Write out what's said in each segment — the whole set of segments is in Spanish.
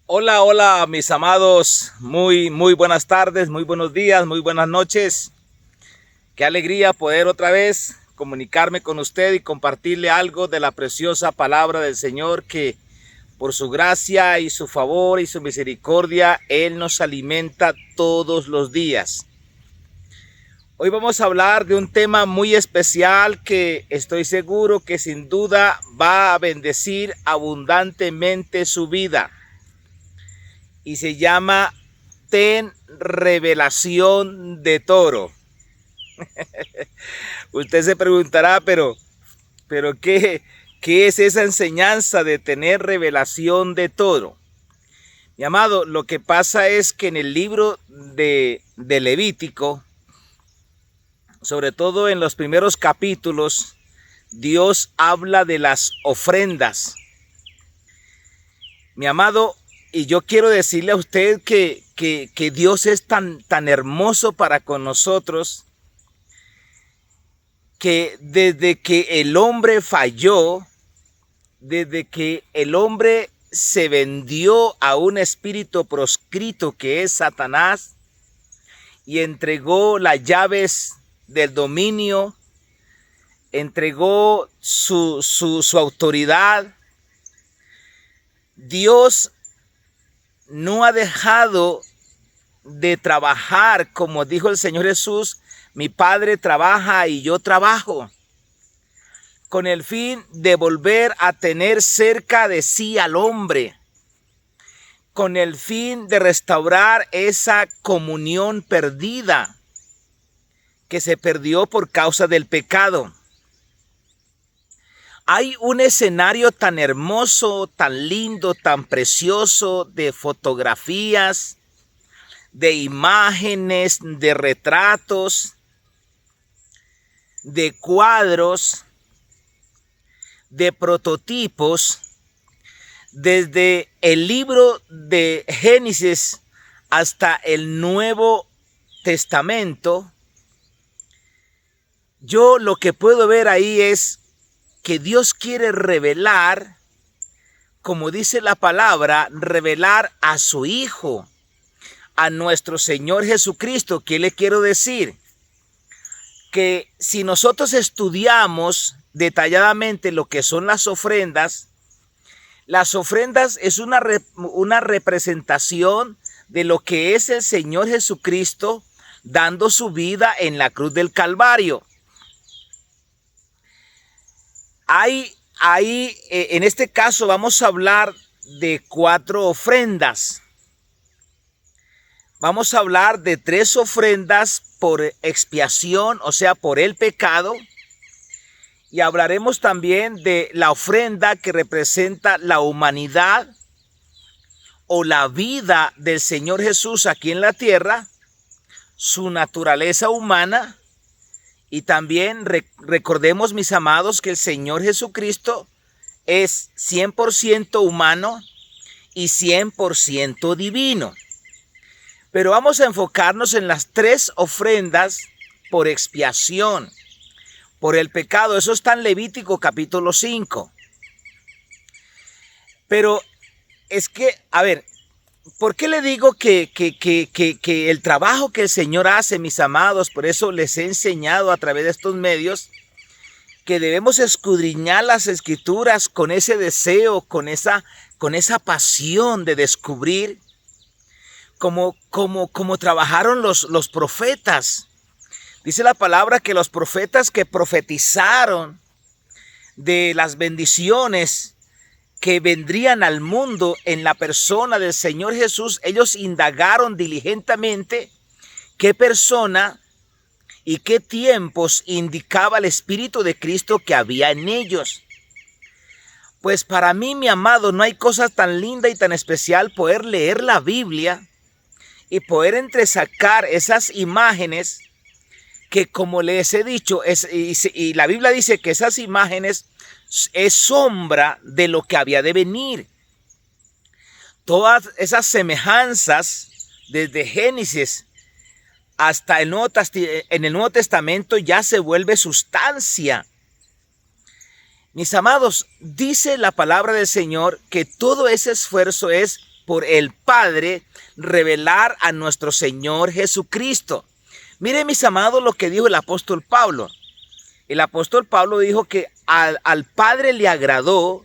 Hola, hola, mis amados. Muy buenas tardes, muy buenos días, muy buenas noches. Qué alegría poder otra vez comunicarme con usted y compartirle algo de la preciosa palabra del Señor que por su gracia y su favor y su misericordia, Él nos alimenta todos los días. Hoy vamos a hablar de un tema muy especial que estoy seguro que sin duda va a bendecir abundantemente su vida. Y se llama Ten revelación de toro. Usted se preguntará, pero ¿qué es esa enseñanza de tener revelación de toro? Mi amado, lo que pasa es que en el libro de Levítico, sobre todo en los primeros capítulos, Dios habla de las ofrendas. Mi amado, y yo quiero decirle a usted que Dios es tan hermoso para con nosotros, que desde que el hombre falló, desde que el hombre se vendió a un espíritu proscrito que es Satanás y entregó las llaves del dominio, entregó su autoridad, Dios no ha dejado de trabajar, como dijo el Señor Jesús: mi Padre trabaja y yo trabajo, con el fin de volver a tener cerca de sí al hombre, con el fin de restaurar esa comunión perdida que se perdió por causa del pecado. Hay un escenario tan hermoso, tan lindo, tan precioso, de fotografías, de imágenes, de retratos, de cuadros, de prototipos, desde el libro de Génesis hasta el Nuevo Testamento. Yo lo que puedo ver ahí es que Dios quiere revelar, como dice la palabra, revelar a su Hijo, a nuestro Señor Jesucristo. ¿Qué le quiero decir? Que si nosotros estudiamos detalladamente lo que son las ofrendas es una representación de lo que es el Señor Jesucristo dando su vida en la cruz del Calvario. En este caso vamos a hablar de 4 ofrendas. Vamos a hablar de 3 ofrendas por expiación, o sea, por el pecado. Y hablaremos también de la ofrenda que representa la humanidad o la vida del Señor Jesús aquí en la tierra, su naturaleza humana. Y también recordemos, mis amados, que el Señor Jesucristo es 100% humano y 100% divino. Pero vamos a enfocarnos en las 3 ofrendas por expiación, por el pecado. Eso está en Levítico capítulo 5. Pero es que, a ver, ¿por qué le digo que el trabajo que el Señor hace, mis amados? Por eso les he enseñado a través de estos medios que debemos escudriñar las Escrituras con ese deseo, con esa pasión de descubrir como trabajaron los profetas. Dice la palabra que los profetas que profetizaron de las bendiciones que vendrían al mundo en la persona del Señor Jesús, ellos indagaron diligentemente qué persona y qué tiempos indicaba el Espíritu de Cristo que había en ellos. Pues para mí, mi amado, no hay cosa tan linda y tan especial poder leer la Biblia y poder entresacar esas imágenes que, como les he dicho, y la Biblia dice que esas imágenes es sombra de lo que había de venir. Todas esas semejanzas, desde Génesis hasta en el Nuevo Testamento, ya se vuelve sustancia. Mis amados, dice la palabra del Señor que todo ese esfuerzo es por el Padre revelar a nuestro Señor Jesucristo. Miren, mis amados, lo que dijo el apóstol Pablo. El apóstol Pablo dijo que al Padre le agradó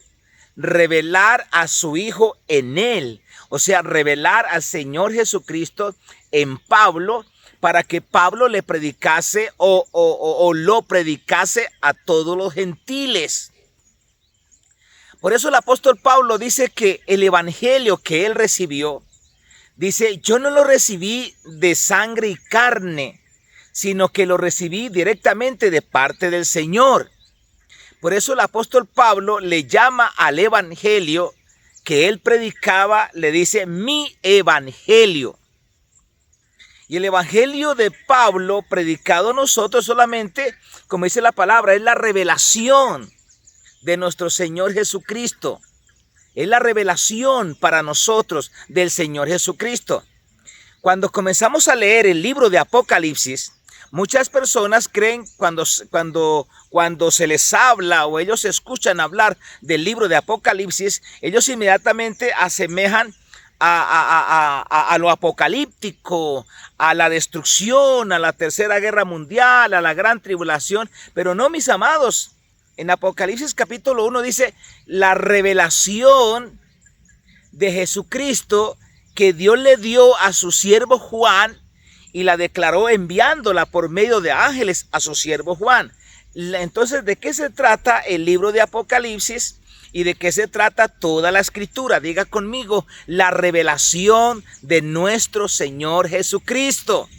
revelar a su Hijo en él. O sea, revelar al Señor Jesucristo en Pablo para que Pablo le predicase o lo predicase a todos los gentiles. Por eso el apóstol Pablo dice que el evangelio que él recibió, dice, yo no lo recibí de sangre y carne, sino que lo recibí directamente de parte del Señor. Por eso el apóstol Pablo le llama al evangelio que él predicaba, le dice mi evangelio. Y el evangelio de Pablo predicado a nosotros solamente, como dice la palabra, es la revelación de nuestro Señor Jesucristo. Es la revelación para nosotros del Señor Jesucristo. Cuando comenzamos a leer el libro de Apocalipsis, muchas personas creen cuando se les habla o ellos escuchan hablar del libro de Apocalipsis, ellos inmediatamente asemejan a lo apocalíptico, a la destrucción, a la tercera guerra mundial, a la gran tribulación. Pero no, mis amados, en Apocalipsis capítulo 1 dice la revelación de Jesucristo que Dios le dio a su siervo Juan y la declaró enviándola por medio de ángeles a su siervo Juan. Entonces, ¿de qué se trata el libro de Apocalipsis? ¿Y de qué se trata toda la escritura? Diga conmigo, la revelación de nuestro Señor Jesucristo.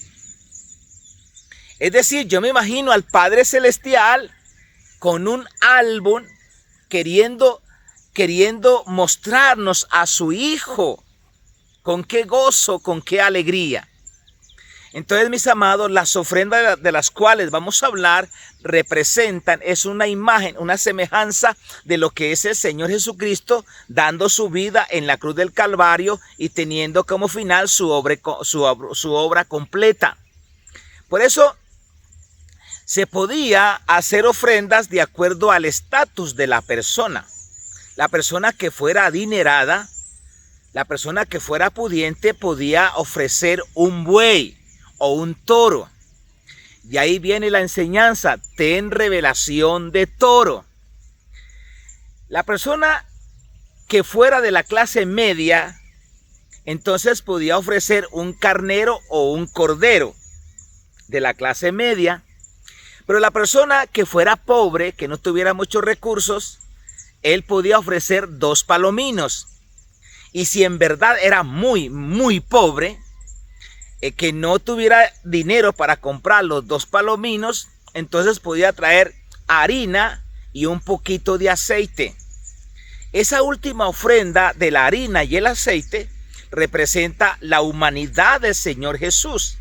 Es decir, yo me imagino al Padre Celestial con un álbum queriendo mostrarnos a su Hijo. Con qué gozo, con qué alegría. Entonces, mis amados, las ofrendas de las cuales vamos a hablar representan, es una imagen, una semejanza de lo que es el Señor Jesucristo dando su vida en la cruz del Calvario y teniendo como final su obra completa. Por eso se podía hacer ofrendas de acuerdo al estatus de la persona. La persona que fuera adinerada, la persona que fuera pudiente podía ofrecer un buey o un toro. Y ahí viene la enseñanza, ten revelación de toro. La persona que fuera de la clase media, entonces podía ofrecer un carnero o un cordero de la clase media. Pero la persona que fuera pobre, que no tuviera muchos recursos, él podía ofrecer 2 palominos. Y si en verdad era muy, muy pobre, que no tuviera dinero para comprar los 2 palominos, entonces podía traer harina y un poquito de aceite. Esa última ofrenda de la harina y el aceite representa la humanidad del Señor Jesús,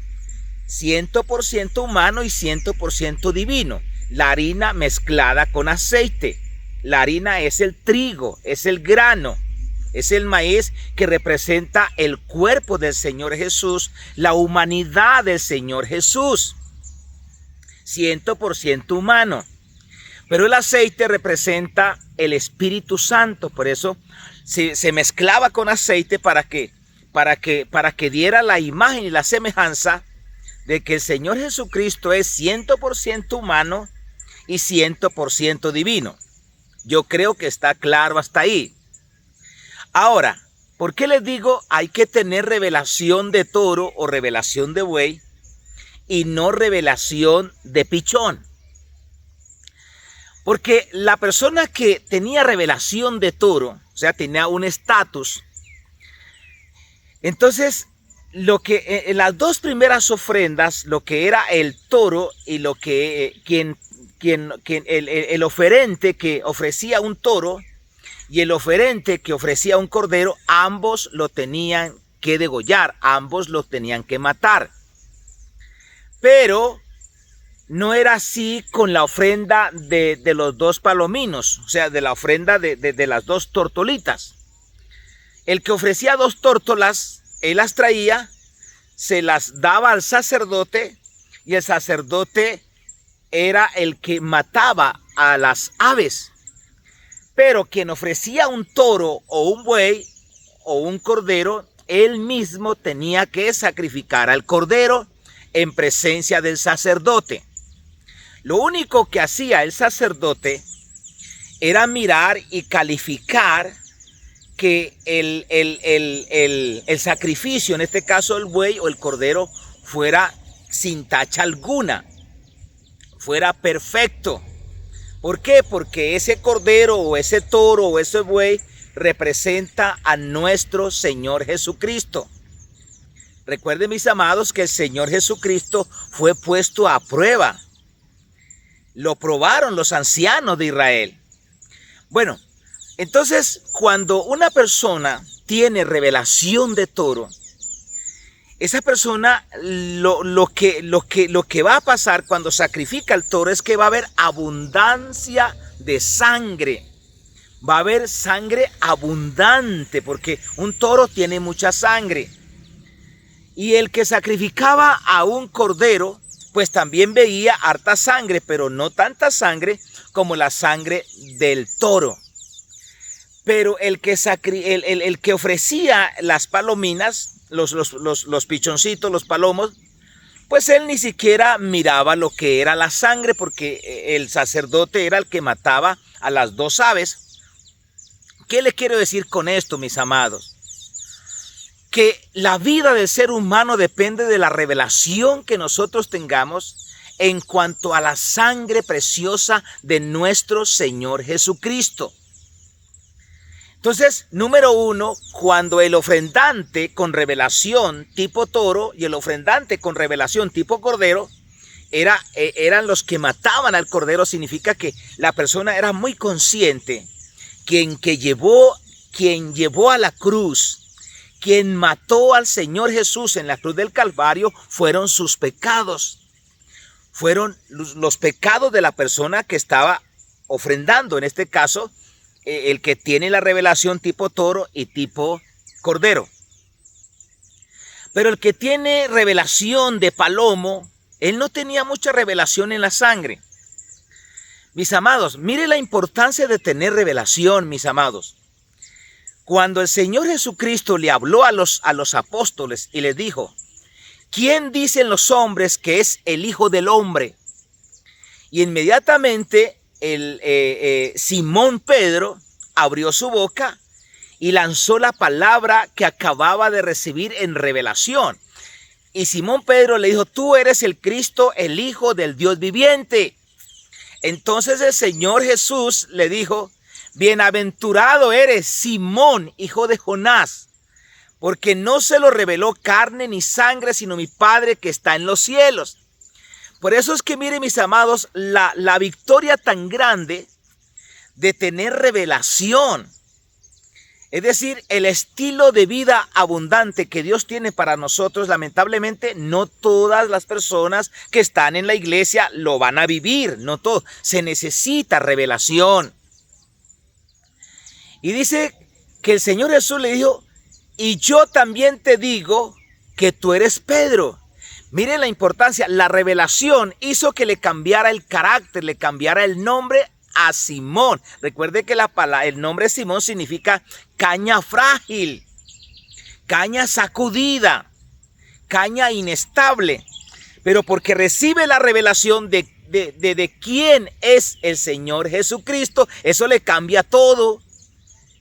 100% humano y 100% divino. La harina mezclada con aceite. La harina es el trigo, es el grano. Es el maíz que representa el cuerpo del Señor Jesús, la humanidad del Señor Jesús, 100% humano. Pero el aceite representa el Espíritu Santo, por eso se mezclaba con aceite para que diera la imagen y la semejanza de que el Señor Jesucristo es 100% humano y 100% divino. Yo creo que está claro hasta ahí. Ahora, ¿por qué les digo hay que tener revelación de toro o revelación de buey y no revelación de pichón? Porque la persona que tenía revelación de toro, o sea, tenía un estatus, entonces en las 2 primeras ofrendas, lo que era el toro y lo que el oferente que ofrecía un toro y el oferente que ofrecía un cordero, ambos lo tenían que degollar, ambos lo tenían que matar. Pero no era así con la ofrenda de los 2 palominos, o sea, de la ofrenda de las 2 tortolitas. El que ofrecía 2 tórtolas, él las traía, se las daba al sacerdote y el sacerdote era el que mataba a las aves. Pero quien ofrecía un toro o un buey o un cordero, él mismo tenía que sacrificar al cordero en presencia del sacerdote. Lo único que hacía el sacerdote era mirar y calificar que el sacrificio, en este caso el buey o el cordero, fuera sin tacha alguna, fuera perfecto. ¿Por qué? Porque ese cordero o ese toro o ese buey representa a nuestro Señor Jesucristo. Recuerden, mis amados, que el Señor Jesucristo fue puesto a prueba. Lo probaron los ancianos de Israel. Bueno, entonces cuando una persona tiene revelación de toro, esa persona lo que va a pasar cuando sacrifica el toro es que va a haber abundancia de sangre. Va a haber sangre abundante porque un toro tiene mucha sangre. Y el que sacrificaba a un cordero, pues también veía harta sangre, pero no tanta sangre como la sangre del toro. Pero el que ofrecía las palominas, los pichoncitos, los palomos, pues él ni siquiera miraba lo que era la sangre, porque el sacerdote era el que mataba a las dos aves. ¿Qué le quiero decir con esto, mis amados? Que la vida del ser humano depende de la revelación que nosotros tengamos en cuanto a la sangre preciosa de nuestro Señor Jesucristo. Entonces, número uno, cuando el ofrendante con revelación tipo toro y el ofrendante con revelación tipo cordero eran los que mataban al cordero, significa que la persona era muy consciente. Quien llevó a la cruz, quien mató al Señor Jesús en la cruz del Calvario, fueron sus pecados. Fueron los pecados de la persona que estaba ofrendando, en este caso, el que tiene la revelación tipo toro y tipo cordero. Pero el que tiene revelación de palomo, él no tenía mucha revelación en la sangre. Mis amados, mire la importancia de tener revelación, mis amados. Cuando el Señor Jesucristo le habló a los apóstoles y les dijo, ¿quién dicen los hombres que es el Hijo del Hombre? Y inmediatamente Simón Pedro abrió su boca y lanzó la palabra que acababa de recibir en revelación. Y Simón Pedro le dijo, tú eres el Cristo, el Hijo del Dios viviente. Entonces el Señor Jesús le dijo, bienaventurado eres, Simón, hijo de Jonás, porque no se lo reveló carne ni sangre, sino mi Padre que está en los cielos. Por eso es que, miren, mis amados, la victoria tan grande de tener revelación, es decir, el estilo de vida abundante que Dios tiene para nosotros, lamentablemente no todas las personas que están en la iglesia lo van a vivir, no todo. Se necesita revelación. Y dice que el Señor Jesús le dijo, y yo también te digo que tú eres Pedro. Miren la importancia, la revelación hizo que le cambiara el carácter, le cambiara el nombre a Simón. Recuerde que el nombre Simón significa caña frágil, caña sacudida, caña inestable. Pero porque recibe la revelación de quién es el Señor Jesucristo, eso le cambia todo.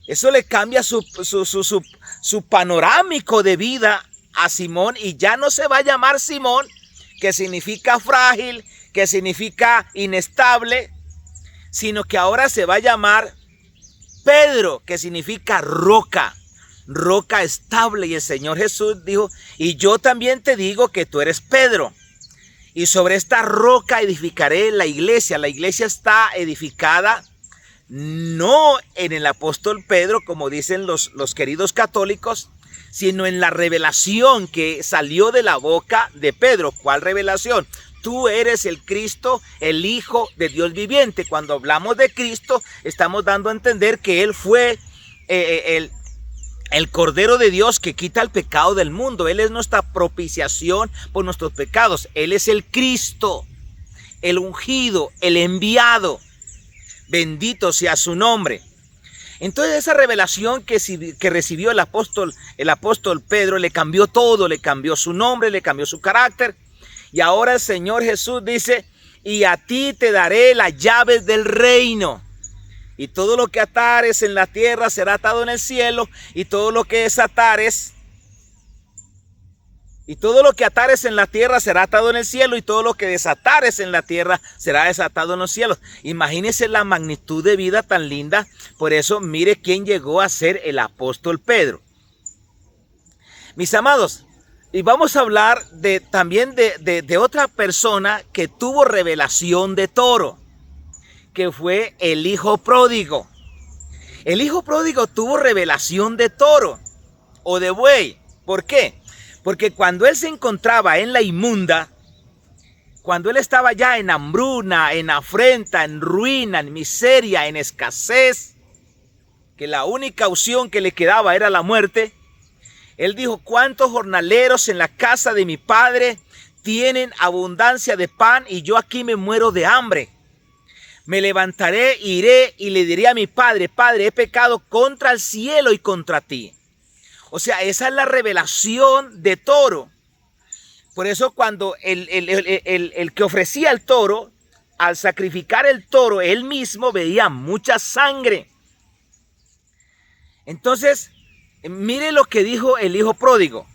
Eso le cambia su panorámico de vida a Simón, y ya no se va a llamar Simón, que significa frágil, que significa inestable, sino que ahora se va a llamar Pedro, que significa roca, roca estable. Y el Señor Jesús dijo, y yo también te digo que tú eres Pedro, y sobre esta roca edificaré la iglesia. La iglesia está edificada no en el apóstol Pedro, como dicen los queridos católicos, sino en la revelación que salió de la boca de Pedro. ¿Cuál revelación? Tú eres el Cristo, el Hijo de Dios viviente. Cuando hablamos de Cristo, estamos dando a entender que Él fue el Cordero de Dios que quita el pecado del mundo. Él es nuestra propiciación por nuestros pecados. Él es el Cristo, el ungido, el enviado. Bendito sea su nombre. Entonces esa revelación que recibió el apóstol Pedro le cambió todo, le cambió su nombre, le cambió su carácter. Y ahora el Señor Jesús dice, y a ti te daré las llaves del reino. Y todo lo que atares en la tierra será atado en el cielo, y todo lo que desatares en la tierra será atado en el cielo, y todo lo que desatares en la tierra será desatado en los cielos. Imagínense la magnitud de vida tan linda. Por eso mire quién llegó a ser el apóstol Pedro. Mis amados, y vamos a hablar también de otra persona que tuvo revelación de toro, que fue el hijo pródigo. El hijo pródigo tuvo revelación de toro o de buey. ¿Por qué? Porque cuando él se encontraba en la inmunda, cuando él estaba ya en hambruna, en afrenta, en ruina, en miseria, en escasez, que la única opción que le quedaba era la muerte, él dijo, ¿cuántos jornaleros en la casa de mi padre tienen abundancia de pan y yo aquí me muero de hambre? Me levantaré, iré y le diré a mi padre, Padre, he pecado contra el cielo y contra ti. O sea, esa es la revelación de toro. Por eso cuando el que ofrecía el toro, al sacrificar el toro, él mismo veía mucha sangre. Entonces, mire lo que dijo el hijo pródigo.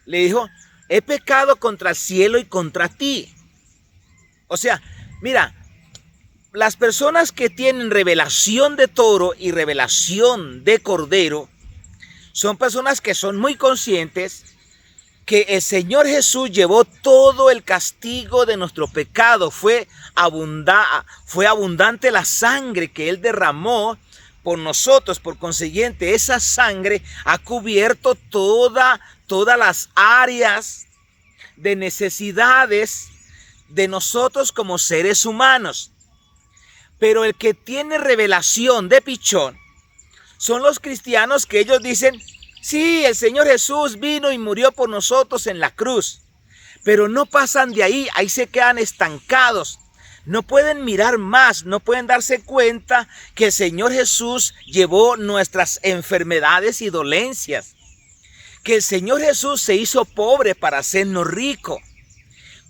Le dijo, he pecado contra el cielo y contra ti. O sea, mira, las personas que tienen revelación de toro y revelación de cordero son personas que son muy conscientes que el Señor Jesús llevó todo el castigo de nuestro pecado. Fue abundante la sangre que Él derramó por nosotros. Por consiguiente, esa sangre ha cubierto todas las áreas de necesidades de nosotros como seres humanos. Pero el que tiene revelación de pichón son los cristianos que ellos dicen, sí, el Señor Jesús vino y murió por nosotros en la cruz. Pero no pasan de ahí, ahí se quedan estancados. No pueden mirar más, no pueden darse cuenta que el Señor Jesús llevó nuestras enfermedades y dolencias. Que el Señor Jesús se hizo pobre para hacernos rico.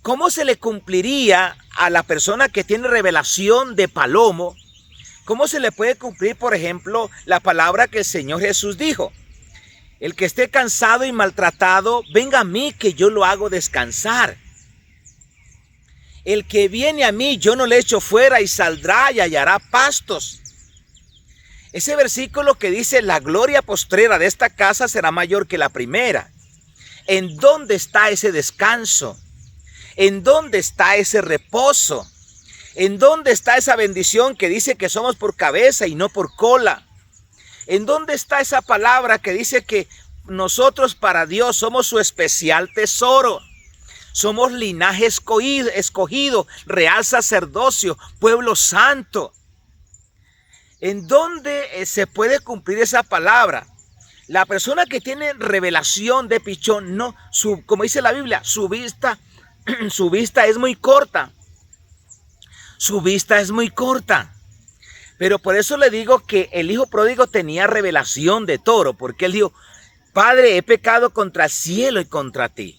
¿Cómo se le cumpliría a la persona que tiene revelación de palomo? ¿Cómo se le puede cumplir, por ejemplo, la palabra que el Señor Jesús dijo? El que esté cansado y maltratado, venga a mí que yo lo hago descansar. El que viene a mí, yo no le echo fuera y saldrá y hallará pastos. Ese versículo que dice, la gloria postrera de esta casa será mayor que la primera. ¿En dónde está ese descanso? ¿En dónde está ese reposo? ¿En dónde está esa bendición que dice que somos por cabeza y no por cola? ¿En dónde está esa palabra que dice que nosotros para Dios somos su especial tesoro? Somos linaje escogido, real sacerdocio, pueblo santo. ¿En dónde se puede cumplir esa palabra? La persona que tiene revelación de pichón, no, como dice la Biblia, su vista es muy corta. Su vista es muy corta. Pero por eso le digo que el hijo pródigo tenía revelación de toro, porque él dijo, Padre, he pecado contra el cielo y contra ti.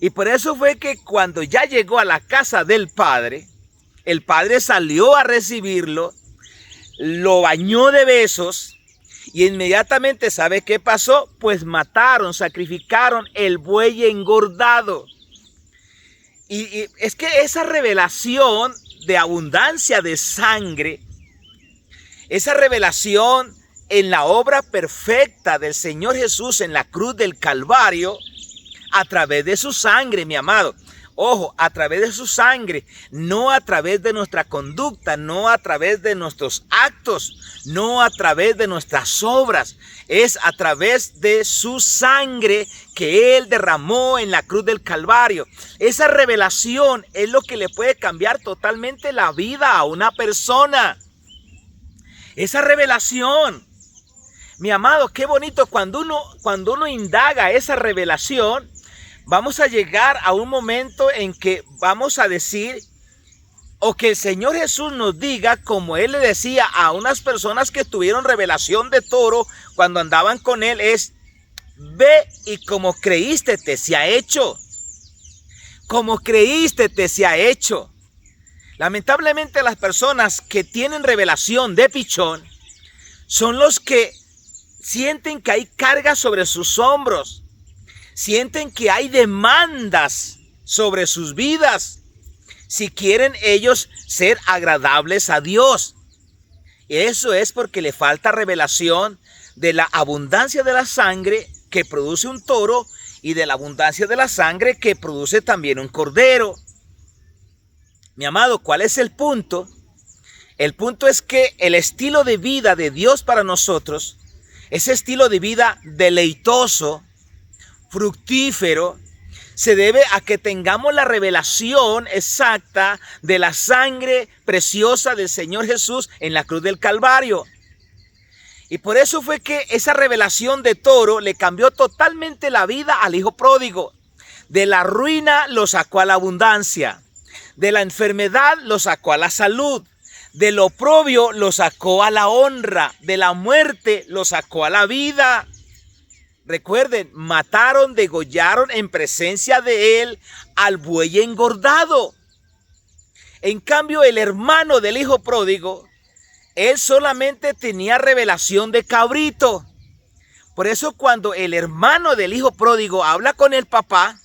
Y por eso fue que cuando ya llegó a la casa del padre, el padre salió a recibirlo, lo bañó de besos y inmediatamente, ¿sabe qué pasó? Pues sacrificaron el buey engordado. Y es que esa revelación de abundancia de sangre, esa revelación en la obra perfecta del Señor Jesús en la cruz del Calvario, a través de su sangre, mi amado. Ojo, a través de su sangre, no a través de nuestra conducta, no a través de nuestros actos, no a través de nuestras obras. Es a través de su sangre que Él derramó en la cruz del Calvario. Esa revelación es lo que le puede cambiar totalmente la vida a una persona. Esa revelación, mi amado, qué bonito cuando uno indaga esa revelación. Vamos a llegar a un momento en que vamos a decir, O que el Señor Jesús nos diga, como Él le decía a unas personas que tuvieron revelación de toro cuando andaban con Él, es: ve y como creíste te se ha hecho. Como creíste te se ha hecho. Lamentablemente las personas que tienen revelación de pichón son los que sienten que hay cargas sobre sus hombros. Sienten que hay demandas sobre sus vidas si quieren ellos ser agradables a Dios. Eso es porque le falta revelación de la abundancia de la sangre que produce un toro y de la abundancia de la sangre que produce también un cordero. Mi amado, ¿cuál es el punto? El punto es que el estilo de vida de Dios para nosotros, ese estilo de vida deleitoso, fructífero, se debe a que tengamos la revelación exacta de la sangre preciosa del Señor Jesús en la cruz del Calvario. Y por eso fue que esa revelación de toro le cambió totalmente la vida al hijo pródigo. De la ruina lo sacó a la abundancia. De la enfermedad lo sacó a la salud. Del oprobio lo sacó a la honra. De la muerte lo sacó a la vida. Recuerden, mataron, degollaron en presencia de él al buey engordado. En cambio, el hermano del hijo pródigo, él solamente tenía revelación de cabrito. Por eso cuando el hermano del hijo pródigo habla con el papá,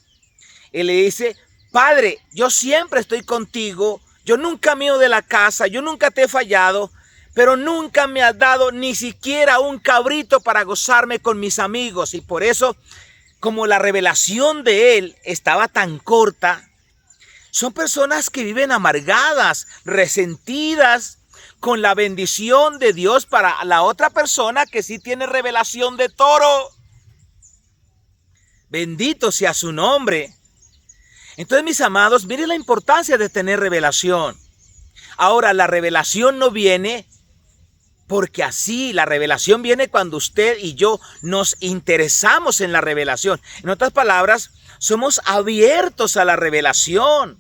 él le dice: padre, yo siempre estoy contigo, yo nunca me he ido de la casa, yo nunca te he fallado, pero nunca me has dado ni siquiera un cabrito para gozarme con mis amigos. Y por eso, como la revelación de él estaba tan corta, son personas que viven amargadas, resentidas con la bendición de Dios para la otra persona que sí tiene revelación de toro. Bendito sea su nombre. Entonces, mis amados, miren la importancia de tener revelación. Ahora, la revelación no viene porque así. La revelación viene cuando usted y yo nos interesamos en la revelación. En otras palabras, somos abiertos a la revelación.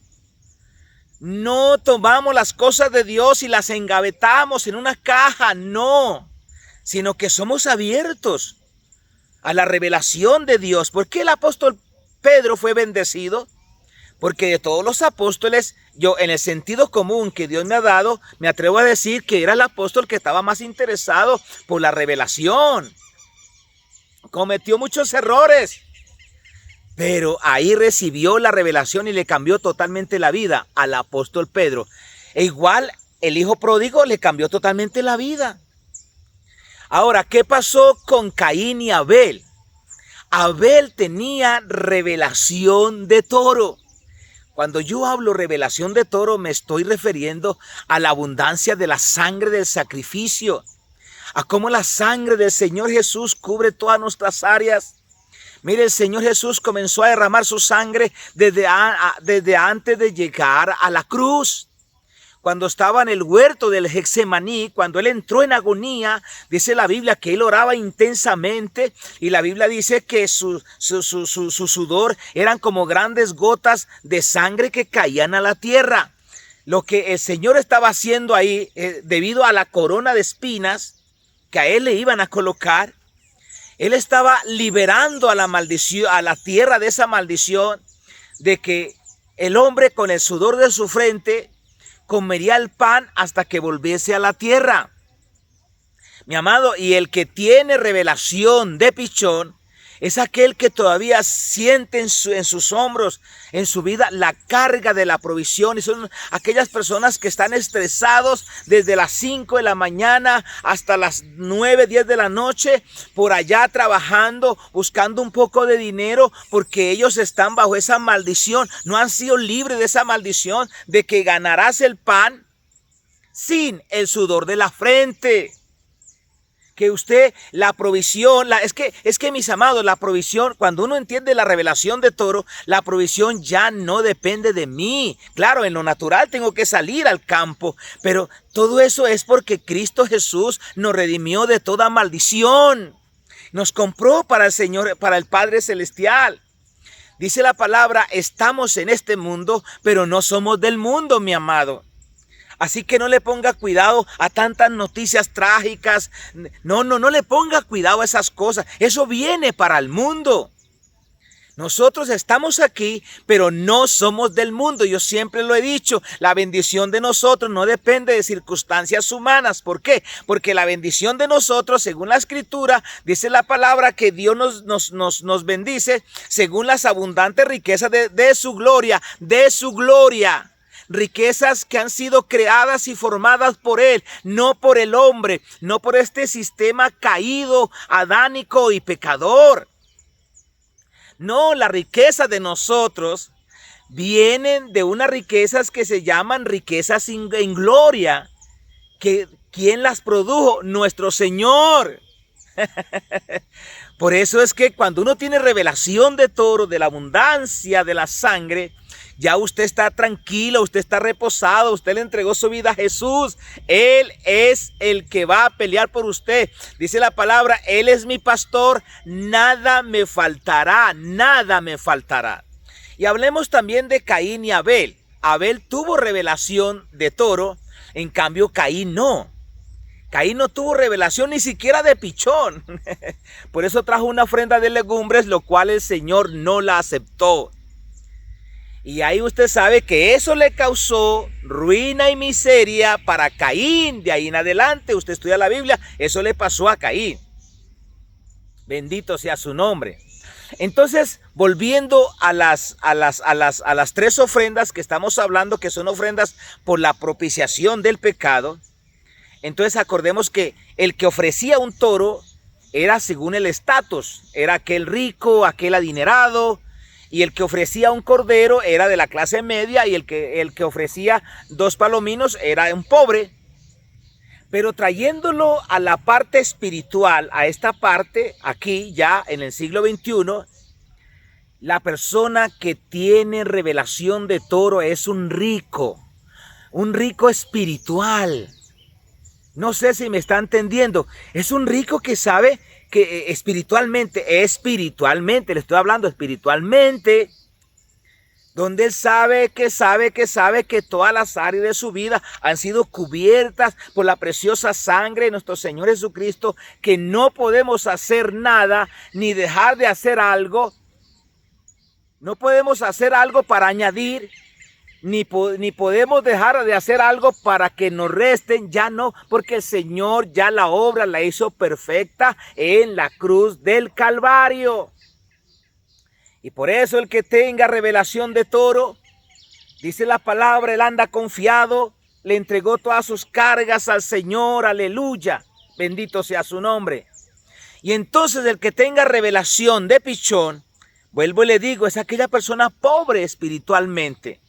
No tomamos las cosas de Dios y las engavetamos en una caja, no. Sino que somos abiertos a la revelación de Dios. ¿Por qué el apóstol Pedro fue bendecido? Porque de todos los apóstoles, yo en el sentido común que Dios me ha dado, me atrevo a decir que era el apóstol que estaba más interesado por la revelación. Cometió muchos errores, pero ahí recibió la revelación y le cambió totalmente la vida al apóstol Pedro. E igual el hijo pródigo le cambió totalmente la vida. Ahora, ¿qué pasó con Caín y Abel? Abel tenía revelación de toro. Cuando yo hablo revelación de toro, me estoy refiriendo a la abundancia de la sangre del sacrificio, a cómo la sangre del Señor Jesús cubre todas nuestras áreas. Mire, el Señor Jesús comenzó a derramar su sangre desde antes de llegar a la cruz. Cuando estaba en el huerto del Getsemaní, cuando él entró en agonía, dice la Biblia que él oraba intensamente, y la Biblia dice que su sudor eran como grandes gotas de sangre que caían a la tierra. Lo que el Señor estaba haciendo ahí, debido a la corona de espinas que a él le iban a colocar, él estaba liberando a la maldición, a la tierra de esa maldición, de que el hombre con el sudor de su frente comería el pan hasta que volviese a la tierra. Mi amado, y el que tiene revelación de pichón es aquel que todavía siente en sus hombros, en su vida, la carga de la provisión. Y son aquellas personas que están estresados desde las 5 de la mañana hasta las 9, 10 de la noche, por allá trabajando, buscando un poco de dinero, porque ellos están bajo esa maldición. No han sido libres de esa maldición de que ganarás el pan sin el sudor de la frente. Que usted, la provisión, es que mis amados, la provisión, cuando uno entiende la revelación de toro, la provisión ya no depende de mí. Claro, en lo natural tengo que salir al campo, pero todo eso es porque Cristo Jesús nos redimió de toda maldición. Nos compró para el Señor, para el Padre Celestial. Dice la palabra, estamos en este mundo, pero no somos del mundo, mi amado. Así que no le ponga cuidado a tantas noticias trágicas. No le ponga cuidado a esas cosas. Eso viene para el mundo. Nosotros estamos aquí, pero no somos del mundo. Yo siempre lo he dicho, la bendición de nosotros no depende de circunstancias humanas. ¿Por qué? Porque la bendición de nosotros, según la Escritura, dice la palabra que Dios nos bendice según las abundantes riquezas de su gloria, riquezas que han sido creadas y formadas por Él, no por el hombre, no por este sistema caído, adánico y pecador. No, la riqueza de nosotros vienen de unas riquezas que se llaman riquezas en gloria. ¿Quién las produjo? Nuestro Señor. Por eso es que cuando uno tiene revelación de toro, de la abundancia de la sangre, ya usted está tranquilo, usted está reposado, usted le entregó su vida a Jesús. Él es el que va a pelear por usted. Dice la palabra, Él es mi pastor, nada me faltará, nada me faltará. Y hablemos también de Caín y Abel. Abel tuvo revelación de toro, en cambio Caín no. Caín no tuvo revelación ni siquiera de pichón. Por eso trajo una ofrenda de legumbres, lo cual el Señor no la aceptó. Y ahí usted sabe que eso le causó ruina y miseria para Caín. De ahí en adelante, usted estudia la Biblia, eso le pasó a Caín. Bendito sea su nombre. Entonces, volviendo a las tres ofrendas que estamos hablando, que son ofrendas por la propiciación del pecado. Entonces acordemos que el que ofrecía un toro era según el estatus, era aquel rico, aquel adinerado. Y el que ofrecía un cordero era de la clase media y el que ofrecía 2 palominos era un pobre. Pero trayéndolo a la parte espiritual, a esta parte, aquí ya en el siglo XXI, la persona que tiene revelación de toro es un rico espiritual. No sé si me está entendiendo. Es un rico que sabe que espiritualmente, le estoy hablando espiritualmente, donde él sabe que todas las áreas de su vida han sido cubiertas por la preciosa sangre de nuestro Señor Jesucristo, que no podemos hacer nada ni dejar de hacer algo. No podemos hacer algo para añadir, ni podemos dejar de hacer algo para que nos resten, ya no, porque el Señor ya la obra la hizo perfecta en la cruz del Calvario. Y por eso el que tenga revelación de toro, dice la palabra, él anda confiado, le entregó todas sus cargas al Señor, aleluya, bendito sea su nombre. Y entonces el que tenga revelación de pichón, vuelvo y le digo, es aquella persona pobre espiritualmente.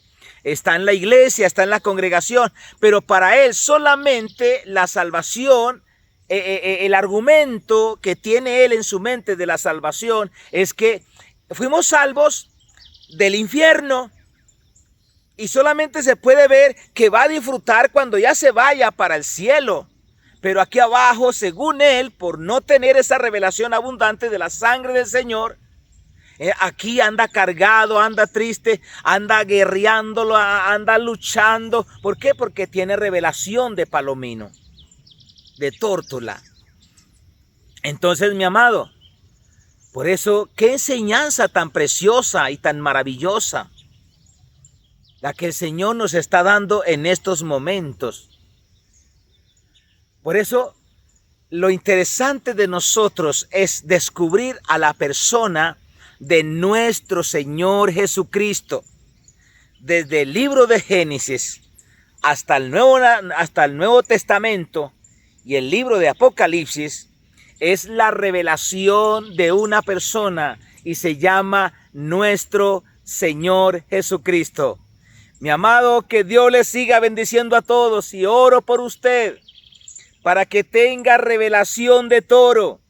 Está en la iglesia, está en la congregación, pero para él solamente la salvación, el argumento que tiene él en su mente de la salvación es que fuimos salvos del infierno y solamente se puede ver que va a disfrutar cuando ya se vaya para el cielo. Pero aquí abajo, según él, por no tener esa revelación abundante de la sangre del Señor, aquí anda cargado, anda triste, anda guerreándolo, anda luchando. ¿Por qué? Porque tiene revelación de palomino, de tórtola. Entonces, mi amado, por eso, qué enseñanza tan preciosa y tan maravillosa la que el Señor nos está dando en estos momentos. Por eso, lo interesante de nosotros es descubrir a la persona de nuestro Señor Jesucristo. Desde el libro de Génesis hasta el Nuevo Testamento y el libro de Apocalipsis es la revelación de una persona y se llama nuestro Señor Jesucristo. Mi amado, que Dios les siga bendiciendo a todos y oro por usted para que tenga revelación de toro,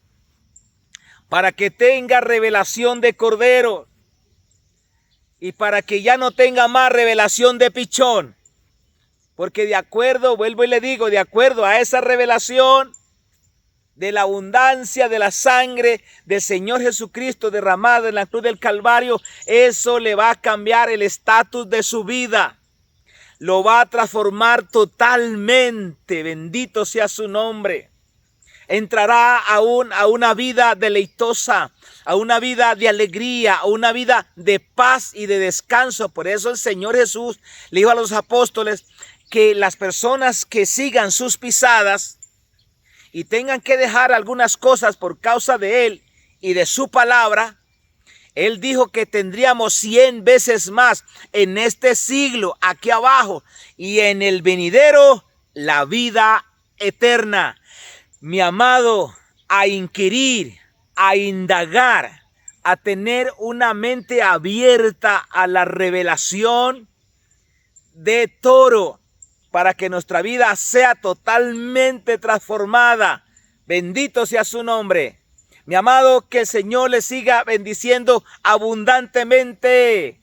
para que tenga revelación de cordero y para que ya no tenga más revelación de pichón. Porque de acuerdo, vuelvo y le digo, de acuerdo a esa revelación de la abundancia de la sangre del Señor Jesucristo derramada en la cruz del Calvario, eso le va a cambiar el estatus de su vida. lo va a transformar totalmente. Bendito sea su nombre. Entrará a una vida deleitosa, a una vida de alegría, a una vida de paz y de descanso. Por eso el Señor Jesús le dijo a los apóstoles que las personas que sigan sus pisadas y tengan que dejar algunas cosas por causa de Él y de su palabra, Él dijo que tendríamos 100 veces más en este siglo, aquí abajo, y en el venidero, la vida eterna. Mi amado, a inquirir, a indagar, a tener una mente abierta a la revelación de Toro para que nuestra vida sea totalmente transformada. Bendito sea su nombre. Mi amado, que el Señor le siga bendiciendo abundantemente.